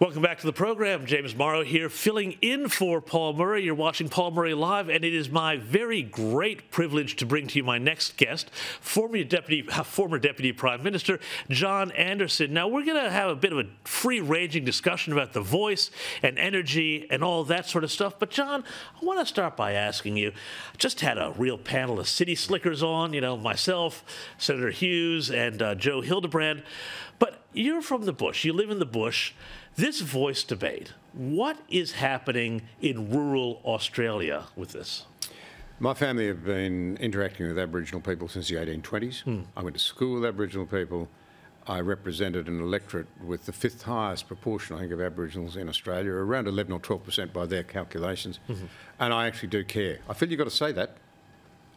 Welcome back to the program. James Morrow here, filling in for Paul Murray. You're watching Paul Murray Live, and it is my very great privilege to bring to you my next guest, former Deputy Prime Minister John Anderson. Now, we're going to have a bit of a free-ranging discussion about the voice and energy and all that sort of stuff. But, John, I want to start by asking you, just had a real panel of city slickers on, myself, Senator Hughes, and Joe Hildebrand. But you're from the bush. You live in the bush. This voice debate, what is happening in rural Australia with this? My family have been interacting with Aboriginal people since the 1820s. I went to school with Aboriginal people. I represented an electorate with the fifth highest proportion, I think, of Aboriginals in Australia, around 11 or 12% by their calculations. And I actually do care. I feel you've got to say that.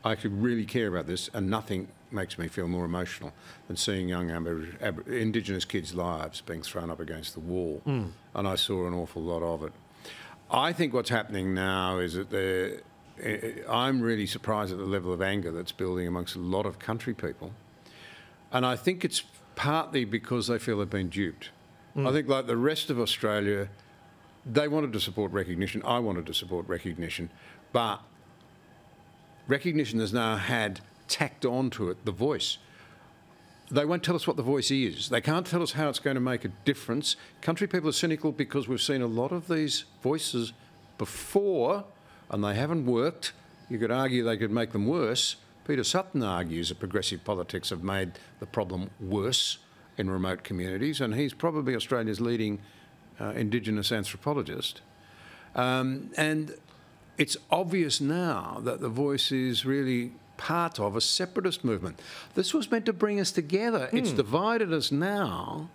I actually really care about this, and nothing makes me feel more emotional than seeing young Indigenous kids' lives being thrown up against the wall. And I saw an awful lot of it. I think what's happening now is that I'm really surprised at the level of anger that's building amongst a lot of country people. And I think it's partly because they feel they've been duped. I think, like the rest of Australia, they wanted to support recognition. I wanted to support recognition. But recognition has now had tacked onto it the voice. They won't tell us what the voice is. They can't tell us how it's going to make a difference. Country people are cynical because we've seen a lot of these voices before and they haven't worked. You could argue they could make them worse. Peter Sutton argues that progressive politics have made the problem worse in remote communities, and he's probably Australia's leading Indigenous anthropologist. And it's obvious now that the voice is really part of a separatist movement. This was meant to bring us together. It's divided us now.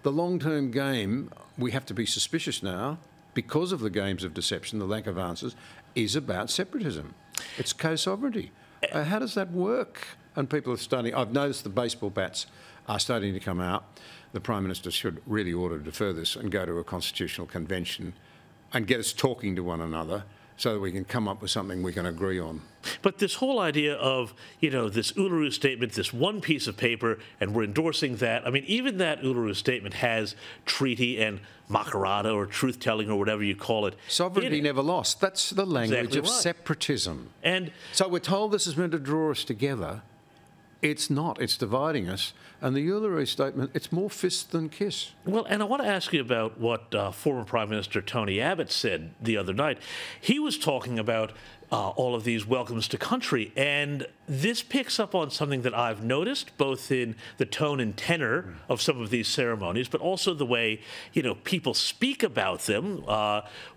The long-term game, we have to be suspicious now, because of the games of deception, the lack of answers, is about separatism. It's co-sovereignty. How does that work? And people are starting, I've noticed the baseball bats are starting to come out. The Prime Minister should really order to defer this and go to a constitutional convention and get us talking to one another, so that we can come up with something we can agree on. But this whole idea of, this Uluru Statement, this one piece of paper, and we're endorsing that. I mean, even that Uluru Statement has treaty and makarata or truth-telling or whatever you call it. Sovereignty never lost. That's the language of separatism. And so we're told this is meant to draw us together. It's not. It's dividing us. And the Uluru Statement, it's more fist than kiss. Well, and I want to ask you about what former Prime Minister Tony Abbott said the other night. He was talking about all of these welcomes to country, and this picks up on something that I've noticed, both in the tone and tenor of some of these ceremonies, but also the way, people speak about them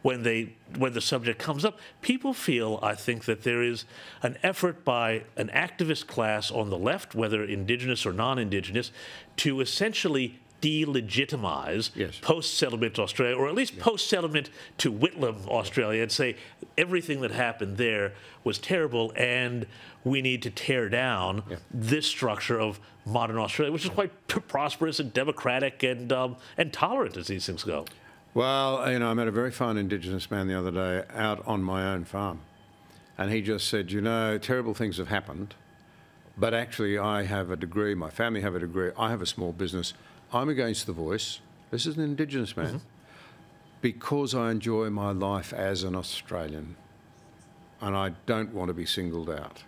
when the subject comes up. People feel, I think, that there is an effort by an activist class on the left, whether Indigenous or non-Indigenous, to essentially delegitimize post-settlement Australia, or at least post-settlement to Whitlam Australia, and say everything that happened there was terrible and we need to tear down this structure of modern Australia, which is quite prosperous and democratic and tolerant as these things go. Well, I met a very fine Indigenous man the other day out on my own farm, and he just said, terrible things have happened, but actually I have a degree, my family have a degree, I have a small business. I'm against the voice. This is an Indigenous man. Because I enjoy my life as an Australian and I don't want to be singled out.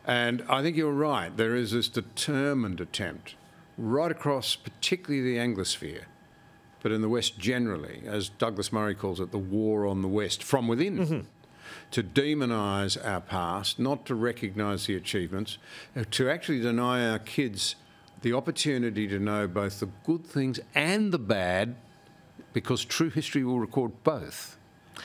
And I think you're right. There is this determined attempt right across particularly the Anglosphere, but in the West generally, as Douglas Murray calls it, the war on the West, from within, to demonise our past, not to recognise the achievements, to actually deny our kids the opportunity to know both the good things and the bad, because true history will record both.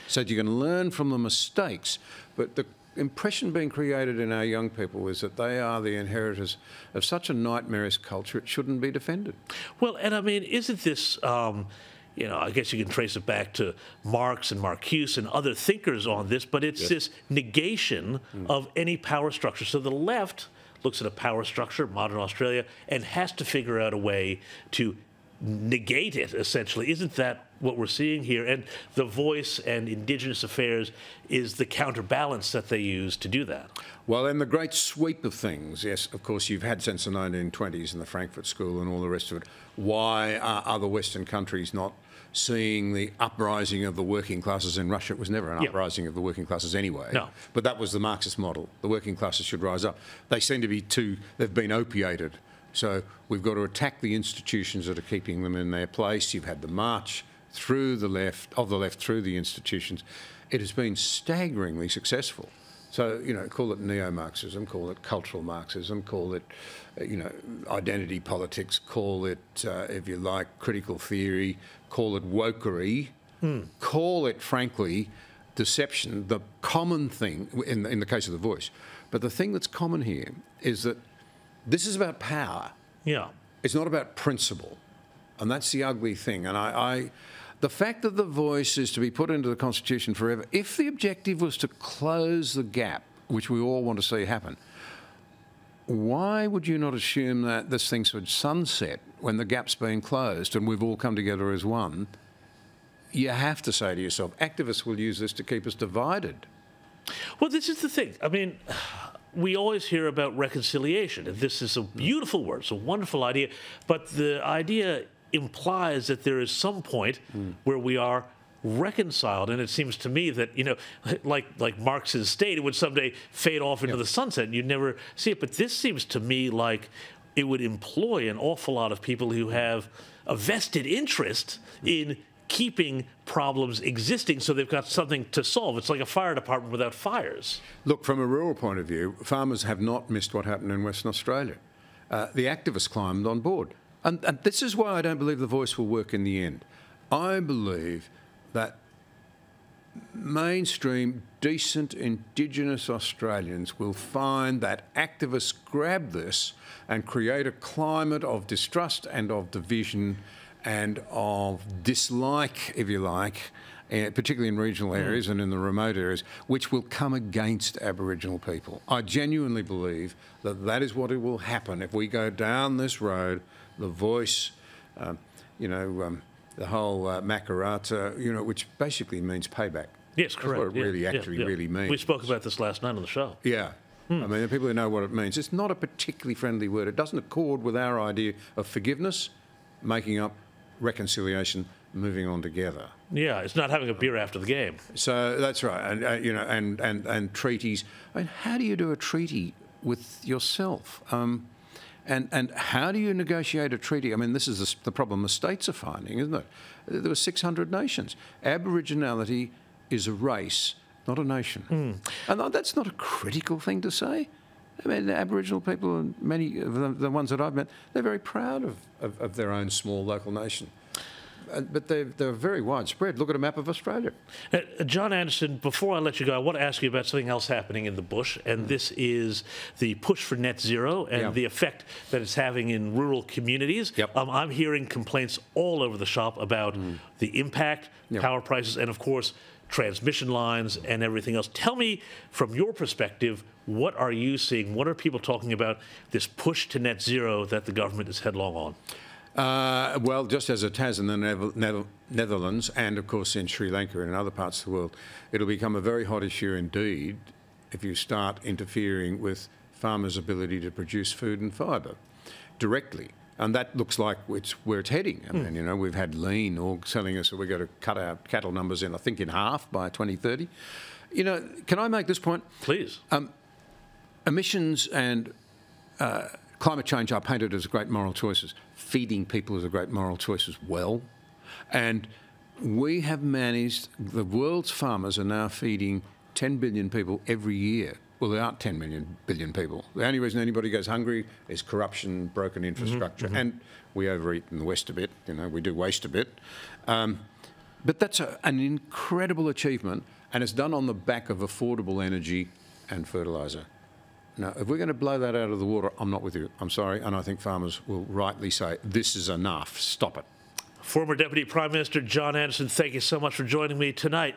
So you can learn from the mistakes, but the impression being created in our young people is that they are the inheritors of such a nightmarish culture it shouldn't be defended. Well, and I mean, isn't this, I guess you can trace it back to Marx and Marcuse and other thinkers on this, but it's this negation of any power structure. So the left looks at a power structure, modern Australia, and has to figure out a way to negate it, essentially. Isn't that what we're seeing here? And the Voice and Indigenous Affairs is the counterbalance that they use to do that. Well, in the great sweep of things, yes, of course, you've had since the 1920s and the Frankfurt School and all the rest of it. Why are other Western countries not seeing the uprising of the working classes in Russia? It was never an uprising of the working classes anyway. No. But that was the Marxist model. The working classes should rise up. They seem to be they've been opiated. So we've got to attack the institutions that are keeping them in their place. You've had the march through the left through the institutions. It has been staggeringly successful. So, call it neo-Marxism, call it cultural Marxism, call it, identity politics, call it, if you like, critical theory, call it wokery, call it, frankly, deception. The common thing, in the case of the Voice, but the thing that's common here is that this is about power. Yeah. It's not about principle. And that's the ugly thing. And the fact that the Voice is to be put into the Constitution forever, if the objective was to close the gap, which we all want to see happen, why would you not assume that this thing should sunset when the gap's been closed and we've all come together as one? You have to say to yourself, activists will use this to keep us divided. Well, this is the thing. I mean, we always hear about reconciliation. This is a beautiful word. It's a wonderful idea. But the idea implies that there is some point where we are reconciled, and it seems to me that, like Marx's state, it would someday fade off into the sunset, and you'd never see it. But this seems to me like it would employ an awful lot of people who have a vested interest in keeping problems existing, so they've got something to solve. It's like a fire department without fires. Look, from a rural point of view, farmers have not missed what happened in Western Australia. The activists climbed on board. And this is why I don't believe the Voice will work in the end. I believe that mainstream, decent Indigenous Australians will find that activists grab this and create a climate of distrust and of division and of dislike, if you like, particularly in regional areas and in the remote areas, which will come against Aboriginal people. I genuinely believe that that is what it will happen if we go down this road. The Voice, the whole Makarrata, which basically means payback. Yes, correct. That's what it really really means. We spoke about this last night on the show. Yeah. I mean, the people who know what it means. It's not a particularly friendly word. It doesn't accord with our idea of forgiveness, making up, reconciliation, moving on together. Yeah, it's not having a beer after the game. So that's right. And, and treaties. I mean, how do you do a treaty with yourself? And how do you negotiate a treaty? I mean, this is the problem the states are finding, isn't it? There were 600 nations. Aboriginality is a race, not a nation. And that's not a critical thing to say. I mean, the Aboriginal people, and many of the ones that I've met, they're very proud of their own small local nation. But they're very widespread. Look at a map of Australia. John Anderson, before I let you go, I want to ask you about something else happening in the bush, and this is the push for net zero and the effect that it's having in rural communities. I'm hearing complaints all over the shop about the impact, power prices, and, of course, transmission lines and everything else. Tell me, from your perspective, what are you seeing? What are people talking about this push to net zero that the government is headlong on? Well, just as it has in the Netherlands and, of course, in Sri Lanka and in other parts of the world, it'll become a very hot issue indeed if you start interfering with farmers' ability to produce food and fibre directly. And that looks like it's where it's heading. I mean, we've had Lean all telling us that we've got to cut our cattle numbers in half by 2030. Can I make this point? Please. Emissions and climate change are painted as great moral choices. Feeding people is a great moral choice as well. And we have managed, the world's farmers are now feeding 10 billion people every year. Well, there aren't 10 billion people. The only reason anybody goes hungry is corruption, broken infrastructure, and we overeat in the West a bit. We do waste a bit. But that's an incredible achievement, and it's done on the back of affordable energy and fertiliser. Now, if we're going to blow that out of the water, I'm not with you. I'm sorry, and I think farmers will rightly say, this is enough, stop it. Former Deputy Prime Minister John Anderson, thank you so much for joining me tonight.